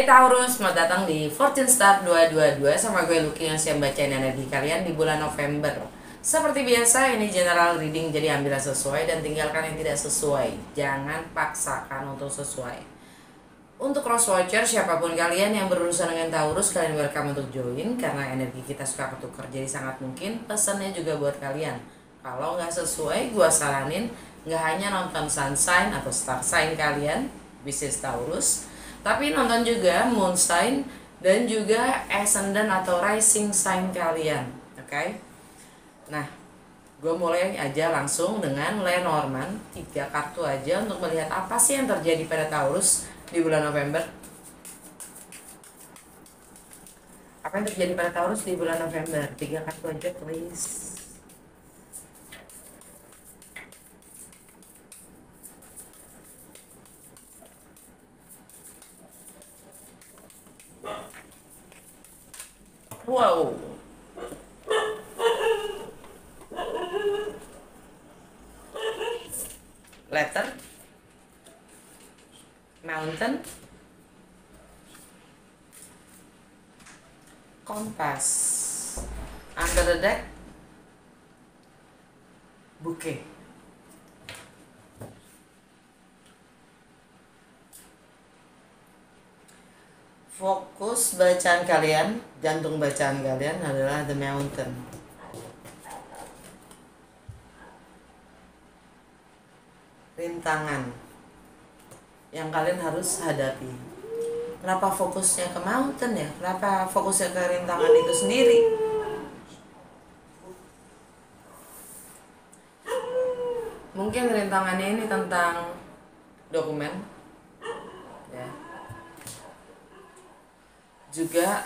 Hai Taurus, selamat datang di Fortune Star 222 sama gue Lucky yang siap bacain energi kalian di bulan November. Seperti biasa, ini general reading, jadi ambil yang sesuai dan tinggalkan yang tidak sesuai. Jangan paksakan untuk sesuai. Untuk cross watcher, siapapun kalian yang berurusan dengan Taurus, kalian welcome untuk join karena energi kita suka ketukar, jadi sangat mungkin pesannya juga buat kalian. Kalau nggak sesuai, gue saranin nggak hanya nonton sun sign atau star sign kalian, bisnis Taurus, tapi nonton juga moon sign dan juga ascendant atau rising sign kalian. Oke? Nah, gue mulai aja langsung dengan Lenormand, 3 kartu aja untuk melihat apa sih yang terjadi pada Taurus di bulan November. Apa yang terjadi pada Taurus di bulan November? 3 kartu aja please. Wow. Letter, mountain, kompas, under the deck, bouquet. Fokus bacaan kalian, jantung bacaan kalian adalah the mountain. Rintangan yang kalian harus hadapi. Kenapa fokusnya ke mountain ya? Kenapa fokusnya ke rintangan itu sendiri? Mungkin rintangannya ini tentang dokumen, ya. Juga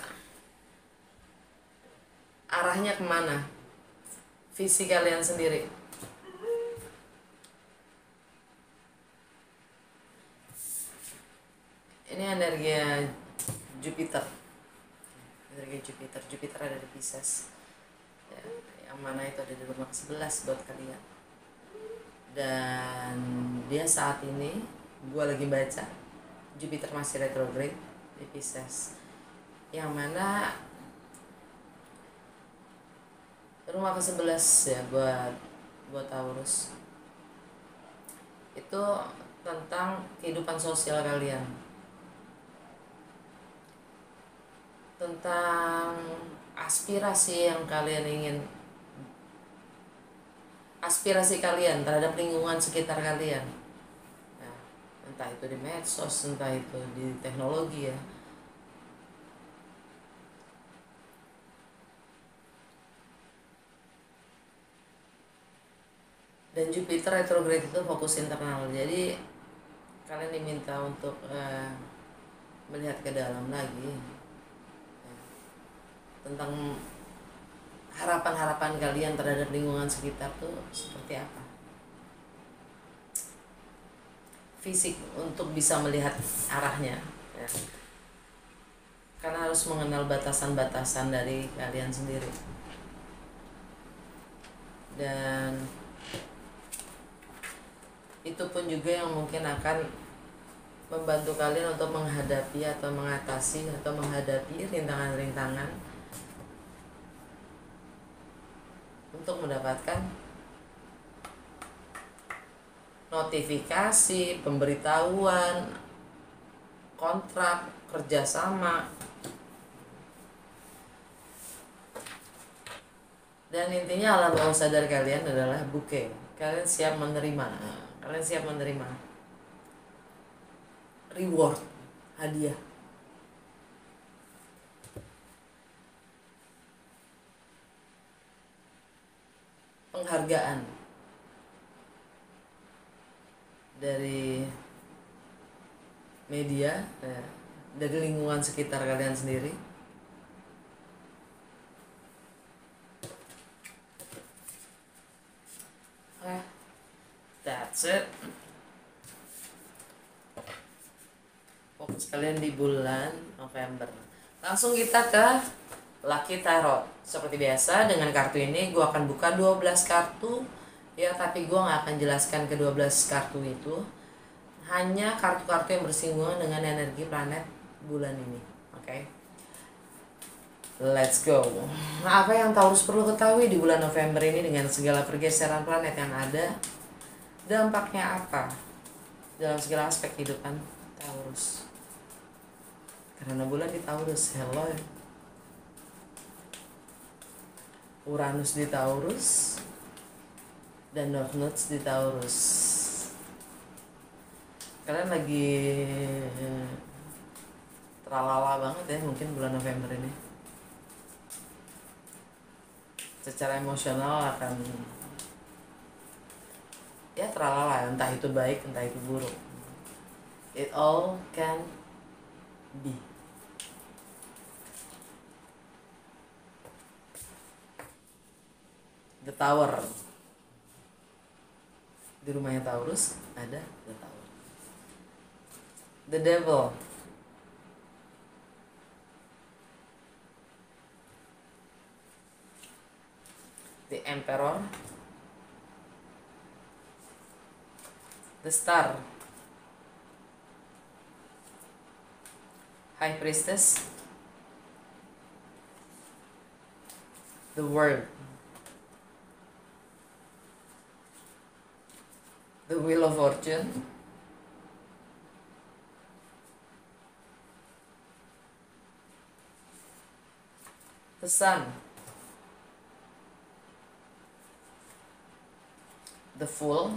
arahnya kemana? Visi kalian sendiri. Ini energi Jupiter. Energi Jupiter. Jupiter ada di Pisces. Ya, yang mana itu ada di rumah ke-11 buat kalian. Dan dia saat ini, gue lagi baca, Jupiter masih retrograde di Pisces. Yang mana rumah ke-11 ya buat Taurus. Itu tentang kehidupan sosial kalian. Tentang aspirasi yang kalian ingin, aspirasi kalian terhadap lingkungan sekitar kalian, ya, entah itu di medsos, entah itu di teknologi ya. Dan Jupiter retrograde itu fokus internal, jadi kalian diminta untuk melihat ke dalam lagi, tentang harapan-harapan kalian terhadap lingkungan sekitar tuh seperti apa. Fisik untuk bisa melihat arahnya, ya. Karena harus mengenal batasan-batasan dari kalian sendiri. Dan itu pun juga yang mungkin akan membantu kalian untuk menghadapi atau mengatasi atau menghadapi rintangan-rintangan untuk mendapatkan notifikasi, pemberitahuan, kontrak, kerjasama. Dan intinya alam bawah sadar kalian adalah bouquet. Kalian siap menerima. Kalian siap menerima reward, hadiah. Penghargaan dari media, dari lingkungan sekitar kalian sendiri. That's it. Fokus kalian di bulan November. Langsung kita ke Lucky Tarot. Seperti biasa dengan kartu ini gue akan buka 12 kartu ya, tapi gue gak akan jelaskan ke 12 kartu itu. Hanya kartu-kartu yang bersinggungan dengan energi planet bulan ini. Oke. Let's go. Nah, apa yang Taurus perlu ketahui di bulan November ini dengan segala pergeseran planet yang ada? Dampaknya apa dalam segala aspek kehidupan Taurus? Karena bulan di Taurus, hello. Uranus di Taurus dan North Nodes di Taurus. Kalian lagi tralala banget ya mungkin bulan November ini. Secara emosional akan ya tralala, entah itu baik entah itu buruk. It all can be. The Tower. Di rumahnya Taurus ada The Tower. The Devil. The Emperor. The Star. High Priestess. The World. The Wheel of Fortune. The Sun. The Fool.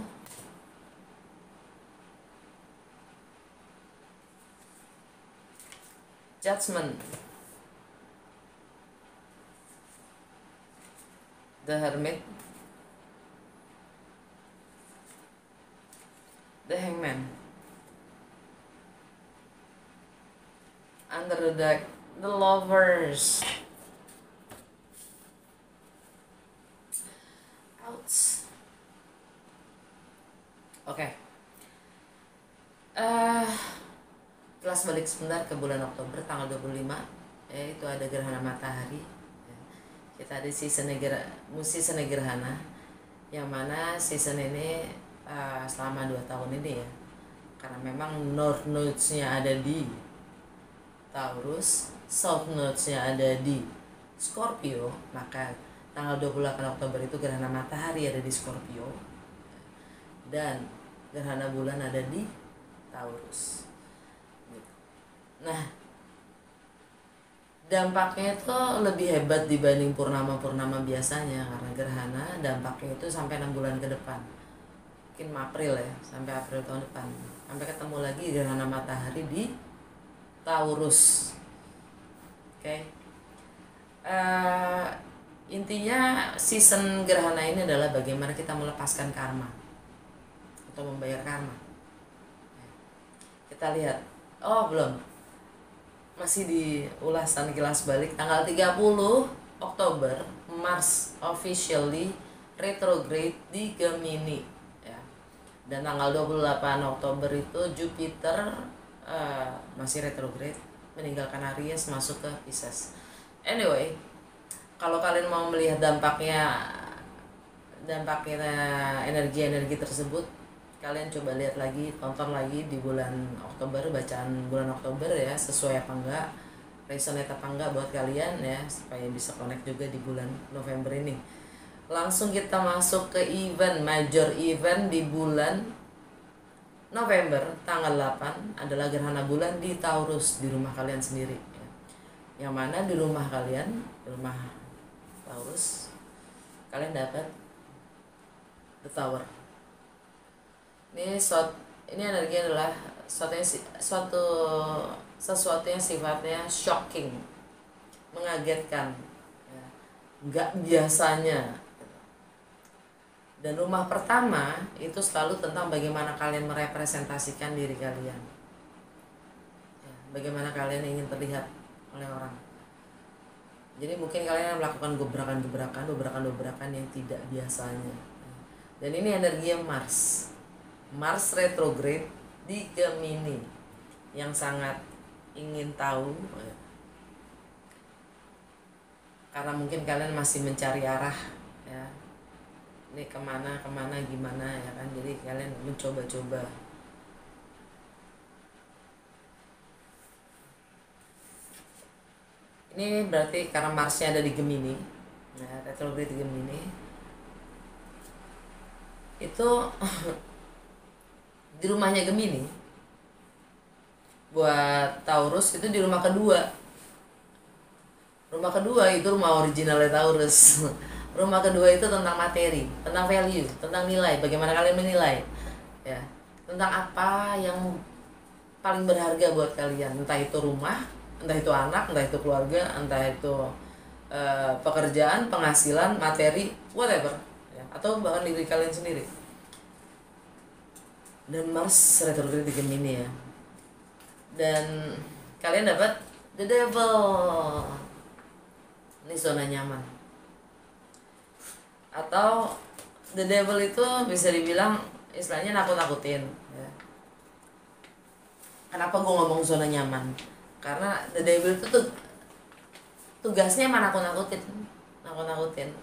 Judgment. The Hermit. The Hangman. Under the Deck. The Lovers. Ouch. Oke. Kelas balik sebentar ke bulan Oktober tanggal 25. Itu ada gerhana matahari. Kita ada season gerhana, yang mana season ini selama 2 tahun ini ya, karena memang North Nodes-nya ada di Taurus, South Nodes-nya ada di Scorpio, maka tanggal 28 Oktober itu gerhana matahari ada di Scorpio dan gerhana bulan ada di Taurus. Nah, dampaknya itu lebih hebat dibanding purnama-purnama biasanya, karena gerhana dampaknya itu sampai 6 bulan ke depan, mungkin April ya, sampai April tahun depan, sampai ketemu lagi gerhana matahari di Taurus. Oke. Intinya season gerhana ini adalah bagaimana kita melepaskan karma atau membayar karma. Kita lihat, belum, masih di ulasan kilas balik. Tanggal 30 Oktober Mars officially retrograde di Gemini ya. Dan tanggal 28 Oktober itu Jupiter masih retrograde meninggalkan Aries masuk ke Pisces. Anyway, kalau kalian mau melihat dampaknya energi-energi tersebut, kalian coba lihat lagi, tonton lagi di bulan Oktober, bacaan bulan Oktober ya, sesuai apa enggak, resonate apa enggak buat kalian ya, supaya bisa connect juga di bulan November ini. Langsung kita masuk ke major event di bulan November tanggal 8 adalah gerhana bulan di Taurus, di rumah kalian sendiri ya. Yang mana di rumah kalian, di rumah Taurus, kalian dapat The Tower. Ini energi adalah sesuatu yang sifatnya shocking, mengagetkan ya, nggak biasanya. Dan rumah pertama itu selalu tentang bagaimana kalian merepresentasikan diri kalian ya, bagaimana kalian ingin terlihat oleh orang. Jadi mungkin kalian melakukan gebrakan yang tidak biasanya. Dan ini energi Mars retrograde di Gemini yang sangat ingin tahu karena mungkin kalian masih mencari arah ya, ini kemana gimana ya kan, jadi kalian mencoba-coba. Ini berarti karena Marsnya ada di Gemini. Nah, retrograde di Gemini itu di rumahnya Gemini buat Taurus itu di rumah kedua. Rumah kedua itu rumah originalnya Taurus. Rumah kedua itu tentang materi, tentang value, tentang nilai, bagaimana kalian menilai, ya, tentang apa yang paling berharga buat kalian, entah itu rumah, entah itu anak, entah itu keluarga, entah itu pekerjaan, penghasilan, materi, whatever, ya, atau bahkan diri kalian sendiri. Dan Mars retrograde di Gemini ya, dan kalian dapat the devil. Ini zona nyaman, atau the devil itu bisa dibilang istilahnya nakut-nakutin ya. Kenapa gue ngomong zona nyaman? Karena the devil itu tuh tugasnya emang nakut-nakutin.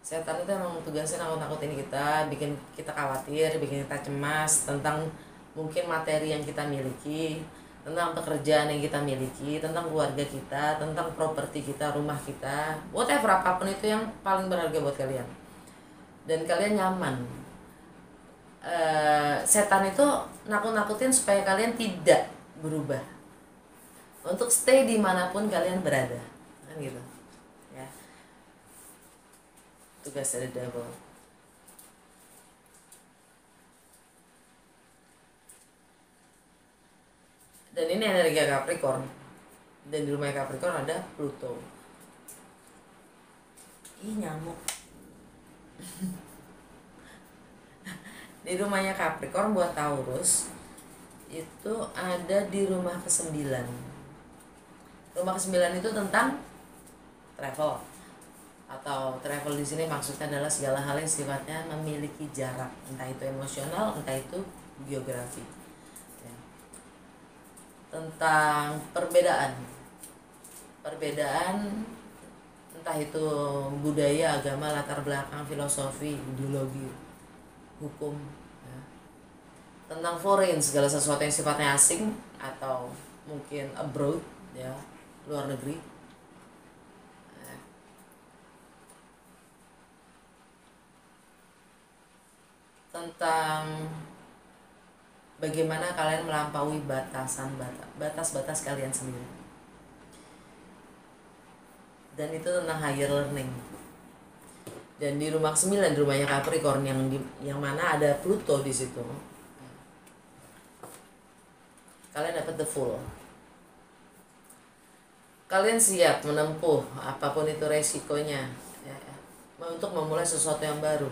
Setan itu emang tugasnya nakut-nakutin kita, bikin kita khawatir, bikin kita cemas tentang mungkin materi yang kita miliki, tentang pekerjaan yang kita miliki, tentang keluarga kita, tentang properti kita, rumah kita, whatever, apapun itu yang paling berharga buat kalian. Dan kalian nyaman. Setan itu nakut-nakutin supaya kalian tidak berubah, untuk stay dimanapun kalian berada, kan gitu ya. Tugas dari devil. Dan ini energi Capricorn, dan di rumah Capricorn ada Pluto. Ih, nyamuk. Di rumahnya Capricorn buat Taurus itu ada di rumah ke-9. Rumah ke-9 itu tentang travel, atau travel di sini maksudnya adalah segala hal yang sifatnya memiliki jarak, entah itu emosional, entah itu geografi. Ya. Tentang perbedaan, entah itu budaya, agama, latar belakang, filosofi, ideologi, hukum, ya. Tentang foreign, segala sesuatu yang sifatnya asing atau mungkin abroad, ya, luar negeri. Ya. Tentang bagaimana kalian melampaui batas-batas kalian sendiri. Dan itu tentang higher learning. Dan di rumah 9, di rumahnya Capricorn yang mana ada Pluto di situ, kalian dapat the Fool. Kalian siap menempuh apapun itu resikonya, ya, untuk memulai sesuatu yang baru.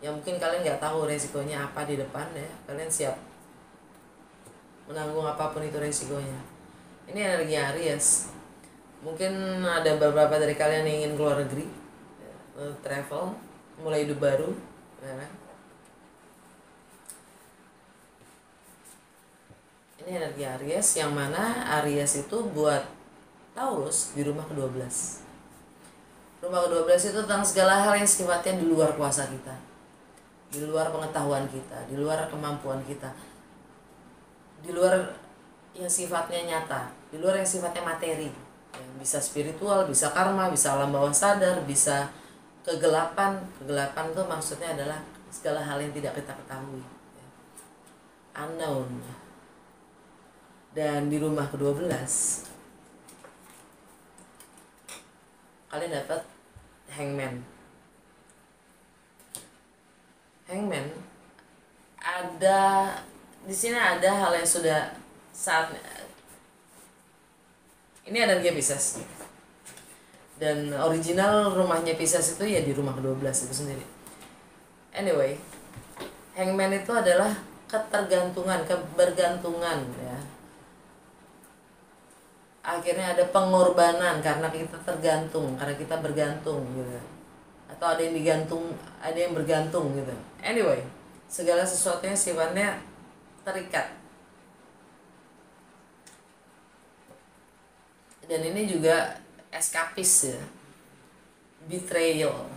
Ya mungkin kalian nggak tahu resikonya apa di depan ya. Kalian siap menanggung apapun itu resikonya. Ini energi Aries. Mungkin ada beberapa dari kalian yang ingin keluar negeri, travel, mulai hidup baru, ya. Ini energi Aries, yang mana Aries itu buat Taurus di rumah ke-12. Rumah ke-12 itu tentang segala hal yang sifatnya di luar kuasa kita, di luar pengetahuan kita, di luar kemampuan kita, di luar yang sifatnya nyata, di luar yang sifatnya materi. Bisa spiritual, bisa karma, bisa alam bawah sadar, bisa kegelapan. Kegelapan itu maksudnya adalah segala hal yang tidak kita ketahui, unknown. Dan di rumah ke-12 kalian dapat Hangman. Hangman ada di sini, ada hal yang sudah saatnya. Ini energi Pisces. Dan original rumahnya Pisces itu ya di rumah ke-12 itu sendiri. Anyway, Hangman itu adalah ketergantungan, kebergantungan, ya. Akhirnya ada pengorbanan karena kita tergantung, karena kita bergantung gitu. Atau ada yang digantung, ada yang bergantung gitu. Anyway, segala sesuatu yang sifatnya terikat. Dan ini juga eskapis ya. Betrayal.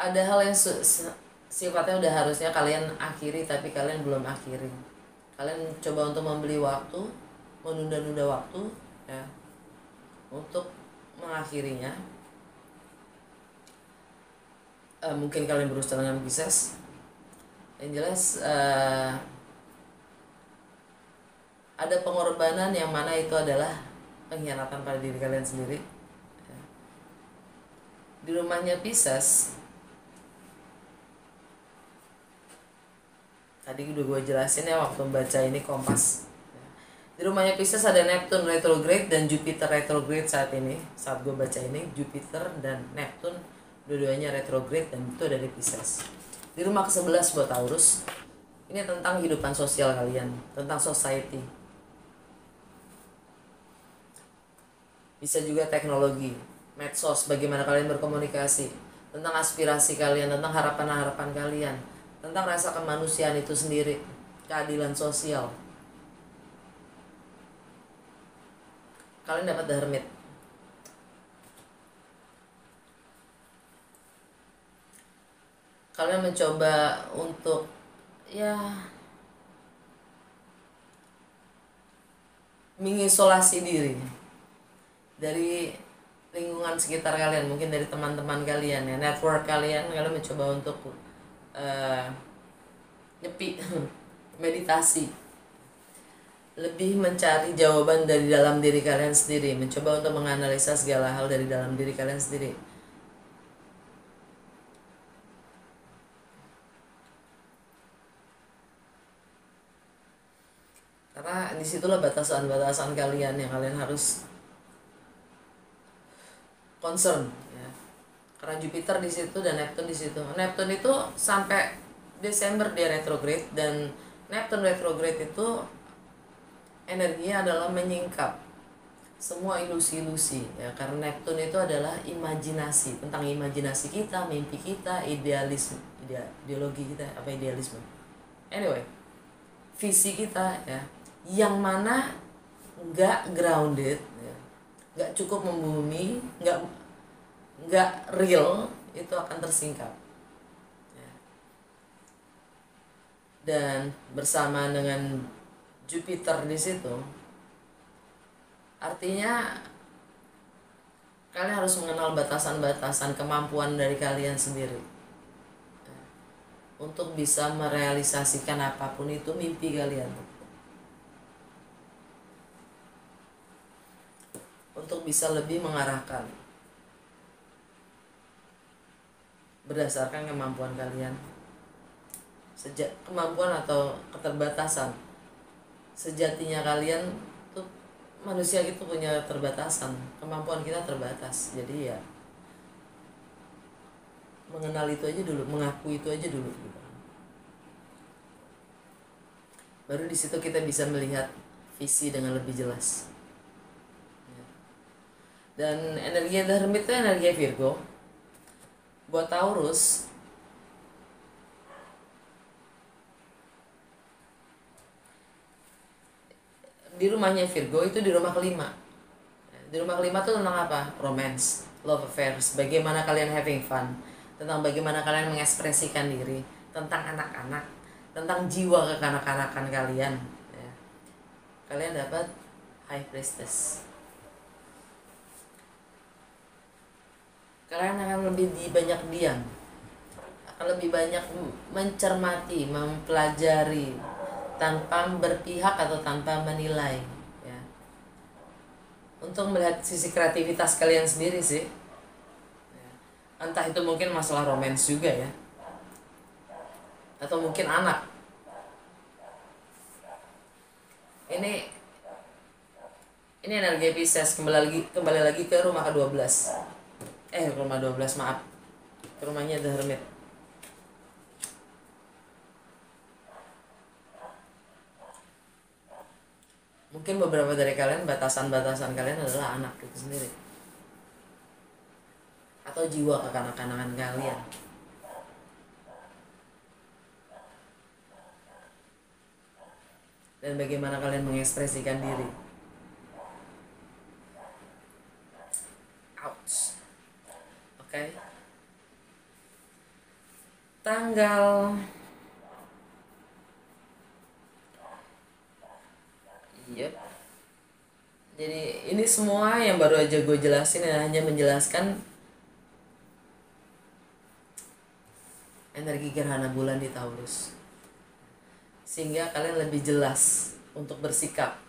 Ada hal yang sifatnya udah harusnya kalian akhiri tapi kalian belum akhiri. Kalian coba untuk membeli waktu, menunda-nunda waktu ya, untuk mengakhirinya. Mungkin kalian berusaha dengan Pisces. Yang jelas ada pengorbanan yang mana itu adalah pengkhianatan pada diri kalian sendiri. Di rumahnya Pisces, tadi udah gue jelasin ya waktu membaca ini Kompas. Di rumahnya Pisces ada Neptune retrograde dan Jupiter retrograde saat ini. Saat gue baca ini, Jupiter dan Neptune dua-duanya retrograde dan itu ada di Pisces. Di rumah ke-11 buat Taurus, ini tentang kehidupan sosial kalian, tentang society. Bisa juga teknologi, medsos, bagaimana kalian berkomunikasi, tentang aspirasi kalian, tentang harapan-harapan kalian, tentang rasa kemanusiaan itu sendiri, keadilan sosial. Kalian dapat The Hermit. Kalian mencoba untuk ya mengisolasi diri dari lingkungan sekitar kalian, mungkin dari teman-teman kalian ya, network kalian mencoba untuk nyepi meditasi, lebih mencari jawaban dari dalam diri kalian sendiri, mencoba untuk menganalisa segala hal dari dalam diri kalian sendiri. Karena disitulah batasan-batasan kalian yang kalian harus concern ya. Karena Jupiter di situ dan Neptune di situ. Neptune itu sampai Desember dia retrograde, dan Neptune retrograde itu energinya adalah menyingkap semua ilusi-ilusi ya, karena Neptune itu adalah imajinasi, tentang imajinasi kita, mimpi kita, idealisme, ideologi kita, apa idealisme. Anyway, visi kita ya, yang mana nggak grounded ya, nggak cukup membumi, nggak real, itu akan tersingkap ya. Dan bersama dengan Jupiter di situ, artinya kalian harus mengenal batasan-batasan kemampuan dari kalian sendiri ya, untuk bisa merealisasikan apapun itu mimpi kalian, untuk bisa lebih mengarahkan berdasarkan kemampuan kalian, kemampuan atau keterbatasan. Sejatinya kalian tuh, manusia itu punya keterbatasan, kemampuan kita terbatas, jadi ya mengenal itu aja dulu, mengakui itu aja dulu gitu. Baru di situ kita bisa melihat visi dengan lebih jelas. Dan energi The Hermit itu energi Virgo. Buat Taurus, di rumahnya Virgo itu di rumah kelima. Di rumah kelima itu tentang apa? Romance, love affairs, bagaimana kalian having fun, tentang bagaimana kalian mengekspresikan diri, tentang anak-anak, tentang jiwa kekanak-kanakan kalian ya. Kalian dapat High Priestess. Kalian akan lebih banyak diam, akan lebih banyak mencermati, mempelajari, tanpa berpihak atau tanpa menilai ya, untuk melihat sisi kreativitas kalian sendiri sih ya. Entah itu mungkin masalah romance juga ya, atau mungkin anak. Ini energi Pisces, kembali lagi ke rumah ke-12. Rumah 12, maaf. Ke rumahnya The Hermit. Mungkin beberapa dari kalian, batasan-batasan kalian adalah anak itu sendiri, atau jiwa kekanak-kanakan kalian. Dan bagaimana kalian mengekspresikan diri. Ouch. Oke. Tanggal Yep. Jadi ini semua yang baru aja gue jelasin hanya menjelaskan energi gerhana bulan di Taurus, sehingga kalian lebih jelas untuk bersikap.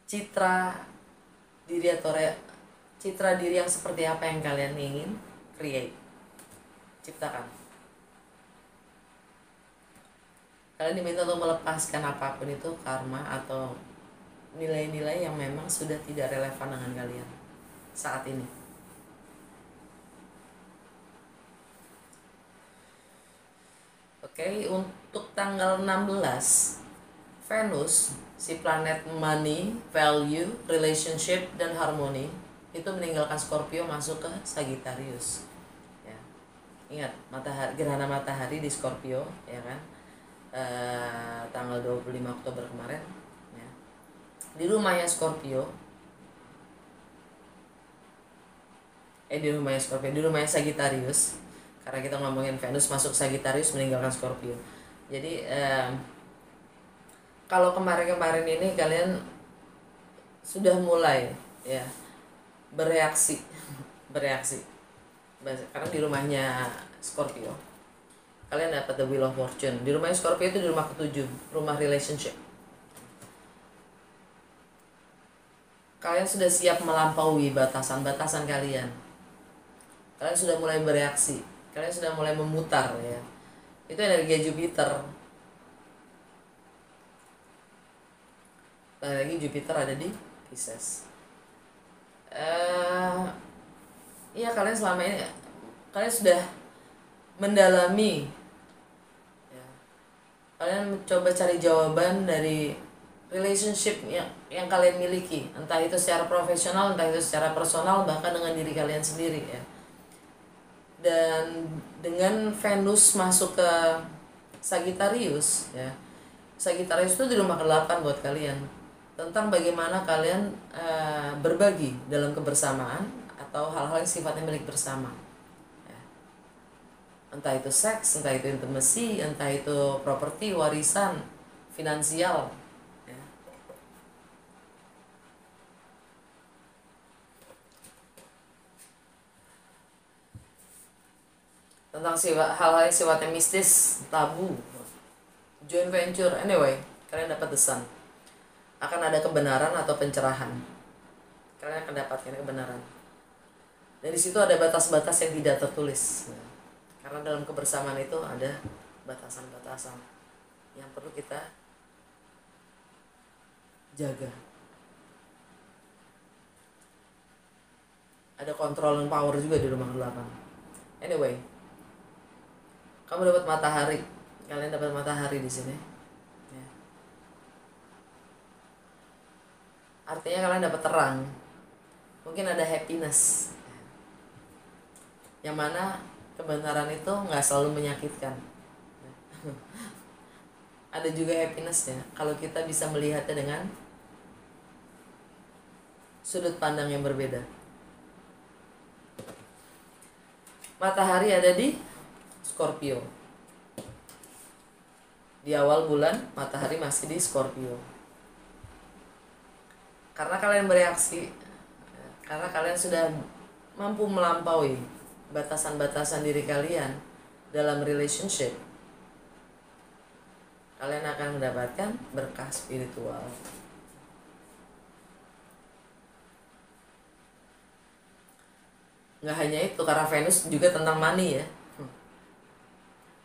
Citra diri atau citra diri yang seperti apa yang kalian ingin create, ciptakan. Kalian diminta untuk melepaskan apapun itu karma atau nilai-nilai yang memang sudah tidak relevan dengan kalian saat ini. Oke, untuk tanggal 16 Venus, si planet money, value, relationship, dan harmoni itu meninggalkan Scorpio masuk ke Sagittarius. Ya. Ingat, gerhana matahari di Scorpio, ya kan? Tanggal 25 Oktober kemarin, ya. Di rumahnya Scorpio, di rumahnya Sagittarius, karena kita ngomongin Venus masuk Sagittarius meninggalkan Scorpio. Jadi kalau kemarin-kemarin ini kalian sudah mulai ya bereaksi karena di rumahnya Scorpio kalian dapat the Wheel of Fortune. Di rumahnya Scorpio itu di rumah ke-7, rumah relationship. Kalian sudah siap melampaui batasan-batasan kalian. Kalian sudah mulai bereaksi, kalian sudah mulai memutar ya. Itu energi Jupiter. Lagi Jupiter ada di Pisces. Ya kalian selama ini kalian sudah mendalami ya. Kalian mencoba cari jawaban dari relationship yang kalian miliki, entah itu secara profesional, entah itu secara personal, bahkan dengan diri kalian sendiri ya. Dan dengan Venus masuk ke Sagittarius ya. Sagittarius itu di rumah ke-8 buat kalian, tentang bagaimana kalian berbagi dalam kebersamaan atau hal-hal yang sifatnya milik bersama ya. Entah itu seks, entah itu intimacy, entah itu properti, warisan, finansial ya. Tentang hal-hal yang sifatnya mistis, tabu, joint venture, anyway, kalian dapat the sun. Akan ada kebenaran atau pencerahan. Kalian akan dapatkan kebenaran. Dan di situ ada batas-batas yang tidak tertulis. Karena dalam kebersamaan itu ada batasan-batasan yang perlu kita jaga. Ada control and power juga di rumah 8. Anyway, kamu dapat matahari. Kalian dapat matahari di sini. Ya. Artinya kalian dapat terang. Mungkin ada happiness. Yang mana kebenaran itu nggak selalu menyakitkan. Ada juga happinessnya kalau kita bisa melihatnya dengan sudut pandang yang berbeda. Matahari ada di Scorpio. Di awal bulan matahari masih di Scorpio. Karena kalian bereaksi, karena kalian sudah mampu melampaui batasan-batasan diri kalian dalam relationship, kalian akan mendapatkan berkah spiritual. Nggak hanya itu, karena Venus juga tentang money ya.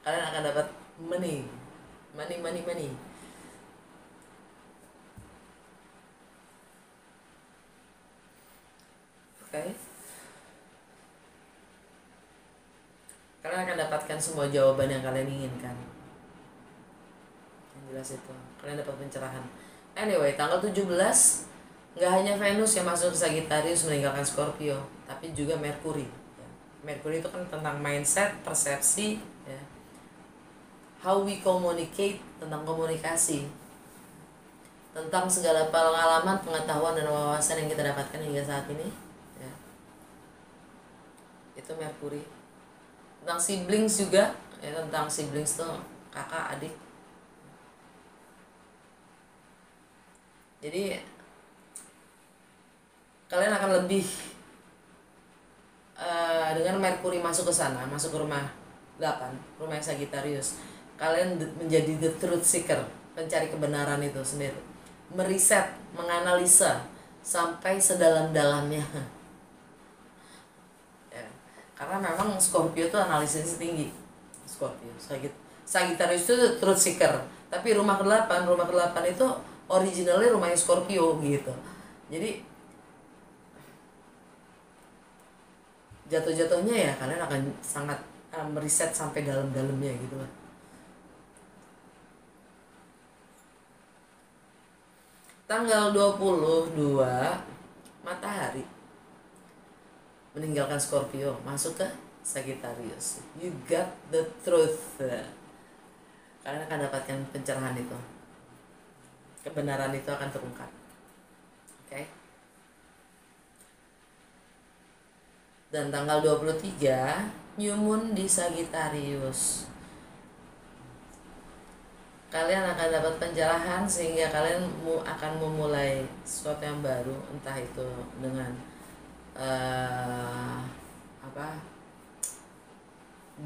Kalian akan dapat money. Oke. Kalian akan dapatkan semua jawaban yang kalian inginkan. Yang jelas itu, kalian dapat pencerahan. Anyway, tanggal 17 nggak hanya Venus yang masuk ke Sagittarius meninggalkan Scorpio, tapi juga Mercury. Mercury itu kan tentang mindset, persepsi, ya. How we communicate, tentang komunikasi, tentang segala pengalaman, pengetahuan, dan wawasan yang kita dapatkan hingga saat ini ya. Itu Mercury. Tentang siblings juga ya, tentang siblings tuh kakak, adik. Jadi kalian akan lebih dengan Merkuri masuk ke sana, masuk ke rumah 8, rumah Sagittarius. Kalian menjadi the truth seeker, pencari kebenaran itu sendiri. Meriset, menganalisa sampai sedalam-dalamnya. Ya, karena memang Scorpio itu analisisnya tinggi. Scorpio, Sagittarius itu truth seeker. Tapi rumah ke-8 itu originalnya rumahnya Scorpio gitu. Jadi jatuh-jatuhnya ya kalian akan sangat meriset sampai dalam-dalamnya gitu lah. Tanggal 22 Matahari meninggalkan Scorpio, masuk ke Sagittarius. You got the truth. Kalian akan dapatkan pencerahan itu. Kebenaran itu akan terungkap. Oke. Dan tanggal 23 New Moon di Sagittarius. Kalian akan dapat pencerahan sehingga kalian akan memulai sesuatu yang baru, entah itu dengan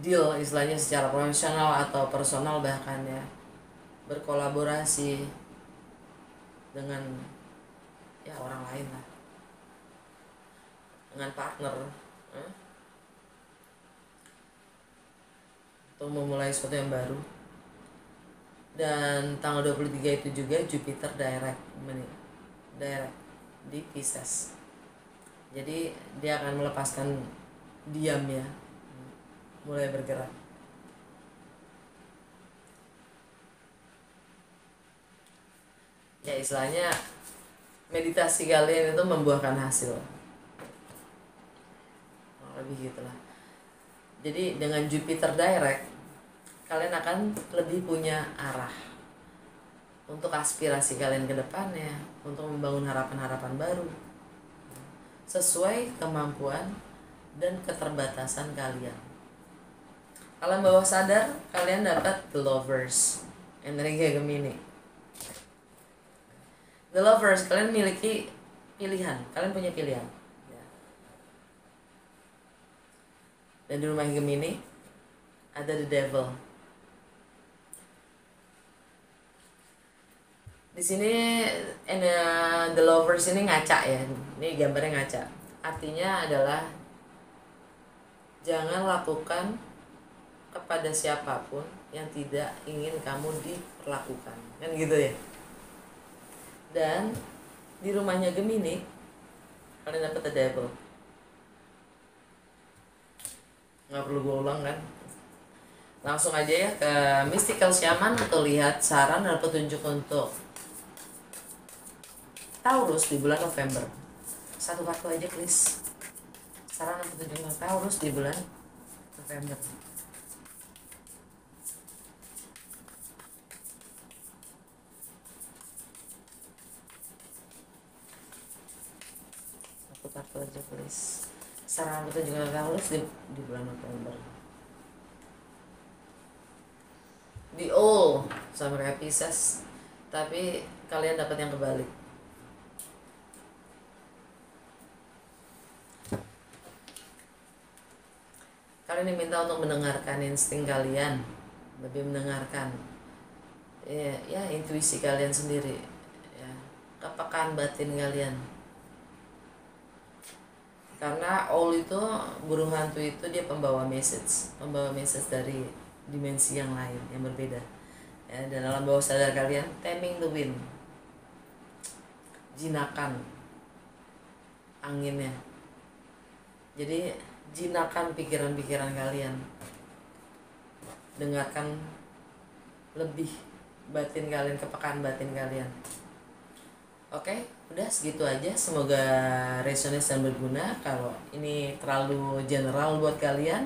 deal istilahnya secara profesional atau personal, bahkan ya berkolaborasi dengan ya orang lain lah, dengan partner untuk memulai sesuatu yang baru. Dan tanggal 23 itu juga Jupiter direct di Pisces. Jadi dia akan melepaskan diam ya, mulai bergerak. Ya istilahnya meditasi kalian itu membuahkan hasil, lebih gitulah. Jadi dengan Jupiter direct, kalian akan lebih punya arah untuk aspirasi kalian ke depannya, untuk membangun harapan-harapan baru sesuai kemampuan dan keterbatasan kalian. Alam bawah sadar kalian dapat The Lovers, energi Gemini. The Lovers, kalian memiliki pilihan, kalian punya pilihan. Dan di rumah Gemini ada The Devil. Di sini The Lovers ini ngaca ya. Ini gambarnya ngaca. Artinya adalah jangan lakukan kepada siapapun yang tidak ingin kamu diperlakukan. Kan gitu ya. Dan di rumahnya Gemini kalian dapat The Devil. Nggak perlu gue ulang kan. Langsung aja ya ke Mystical Shaman untuk lihat saran dan petunjuk untuk Taurus di bulan November. Satu kartu aja please. Saran dan petunjuk untuk Taurus di bulan November. Satu kartu aja please. Saran dan petunjuk untuk Taurus di bulan November. Di all sama kayak Pisces, tapi kalian dapat yang kebalik. Kalian diminta untuk mendengarkan insting kalian, lebih mendengarkan ya intuisi kalian sendiri, ya, kepekaan batin kalian. Karena all itu burung hantu itu dia pembawa message dari dimensi yang lain yang berbeda. Ya, dan alam bawah sadar kalian taming the wind, jinakan anginnya. Jadi jinakan pikiran-pikiran kalian, dengarkan lebih batin kalian, kepekaan batin kalian. Oke, udah segitu aja. Semoga resonate dan berguna. Kalau ini terlalu general buat kalian,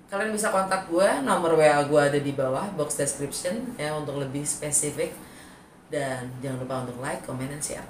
kalian bisa kontak gue, nomor WA gue ada di bawah box description ya untuk lebih spesifik. Dan jangan lupa untuk like, comment, dan share.